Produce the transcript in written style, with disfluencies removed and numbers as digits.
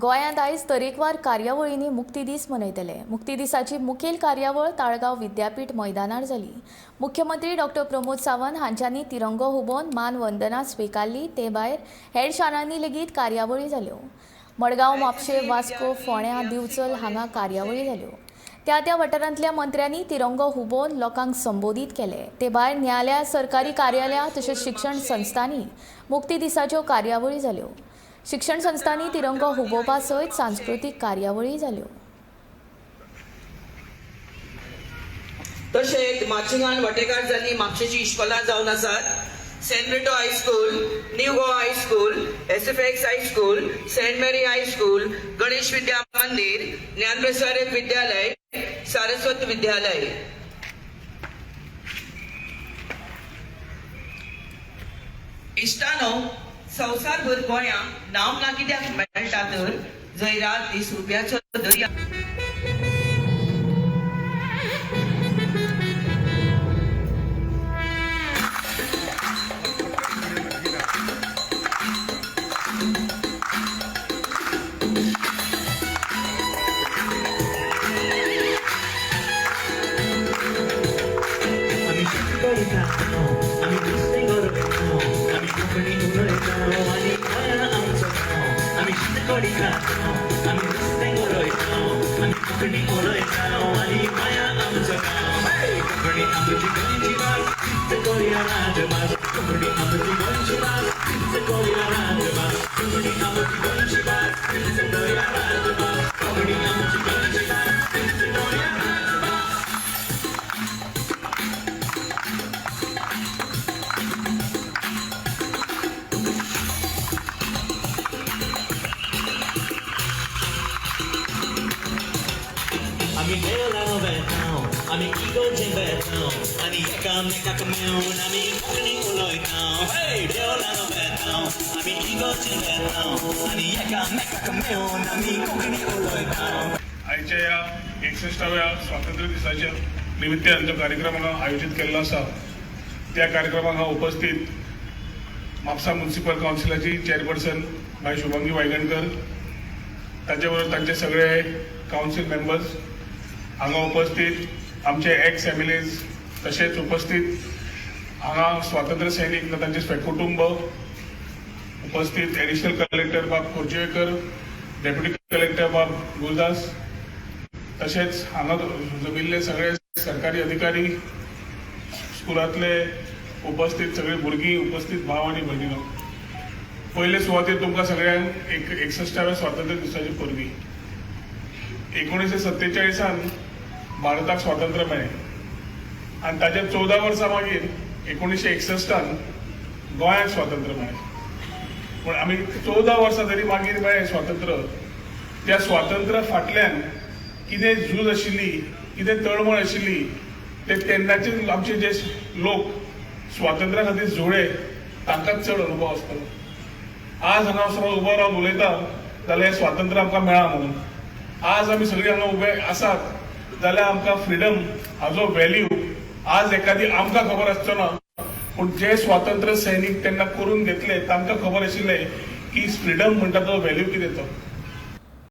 गोंयांत आयज तरेकवार कार्यावळींनी मुक्ती दीस मनयतले। मुक्ती दिसाची मुखेल कार्यावळ ताळगांव विद्यापीठ मैदानार जाली। मुख्यमंत्री डॉ प्रमोद सावंत हांच्यांनी तिरंगो हुबोवन मानवंदना स्वीकारली। ते भायर हेर शारांनी लेगीत कार्यावळी जाल्यो। मडगांव, म्हापशे, वास्को, फोंड्यां, दिवचल हांगा कार्यावळी जाल्यो। त्या वाठारांतल्या मंत्र्यांनी तिरंगो हुबोवन लोकांक संबोधीत केले। ते भायर न्यायालयां, सरकारी कार्यालयां तशेंच शिक्षण संस्थांनी मुक्ती दिसाच्यो कार्यावळी जाल्यो। शिक्षण संस्थांनी तिरंगो हुबोवपा सयत सांस्कृतीक कार्यावळी जाल्यो। तशेंच माचिंगान वांटेकार जाल्ली म्हापशेची इश्कोलां जावन आसात। Saint Brito high school, new Goa high school, SFX high school, Saint Mary high school, Ganesh Vidya Mandir, Gyanprasarak विद्यालय, सारस्वत विद्यालय। इश्टानो, संवसारभर गोंयांत नांव ना कित्याक मेळटा तर जंय रात दीस रुपयाचो दर्या। आमी देवळां वेतांव, आमी इगोर्जें वेतांव, आनी एकामेकाक मेळून आमी कोंकणी उलयतांव। हे देवळां वेतांव, आमी इगोर्जें वेतांव, आनी एकामेकाक मेळून आमी कोंकणी उलयतांव। आयच्या ह्या 61व्या स्वातंत्र्य दिसाच्या निमित्तान जो कार्यक्रम हांगा आयोजीत केल्लो आसा त्या कार्यक्रमाक हांव उपस्थित म्हापसा म्युनिसिपल कावन्सिलाची चेअरपर्सन भाई शुभांगी वायगणकर, ताचे बरोबर तांचे सगळे कावन्सिल मेंबर्स हांगा उपस्थित, आमचे एक्स एमएलएज, तशेंच उपस्थित हांगा स्वातंत्र्य सैनीक तांचे कुटुंब उपस्थित, एडिशनल कलेक्टर बाब खोर्जेकर, डेप्युटी कलेक्टर बाब गुरदास, तशेंच हांगा जमिल्ले सगळे सरकारी अधिकारी, स्कुलांतले उपस्थित सगळे भुरगीं, उपस्थित भाव आनी भगिनो, पयले सुवातेर तुमकां सगळ्यांक 61व्या स्वातंत्र्य दिसाची परबी। 1947 भारताक स्वातंत्र्य मेळ्ळें आनी ताच्या 14 वर्सां मागीर 1961 गोंयाक स्वातंत्र्य मेळ्ळें। पूण आमी 14 वर्सां जरी मागीर मेळ्ळें स्वातंत्र्य, त्या स्वातंत्र्या फाटल्यान कितें झूज आशिल्ली, कितें तळमळ आशिल्ली, ते तेन्नाचे आमचे जे लोक स्वातंत्र्या खातीर झुळ्ळे तांकांच चड अनुभव आसतलो। आज हांगा समज उबो रावन उलयता जाल्यार स्वातंत्र्य आमकां मेळ्ळा म्हणून। आज आमी सगळीं हांगा उबे आसात जाल्यार आमकां फ्रिडम हाजो व्हॅल्यू आज एखादी आमकां खबर आसचो ना, पूण जे स्वातंत्र्य सैनीक तेन्ना करून घेतले तांकां खबर आशिल्लें की फ्रिडम म्हणटा तो व्हॅल्यू कितें तो।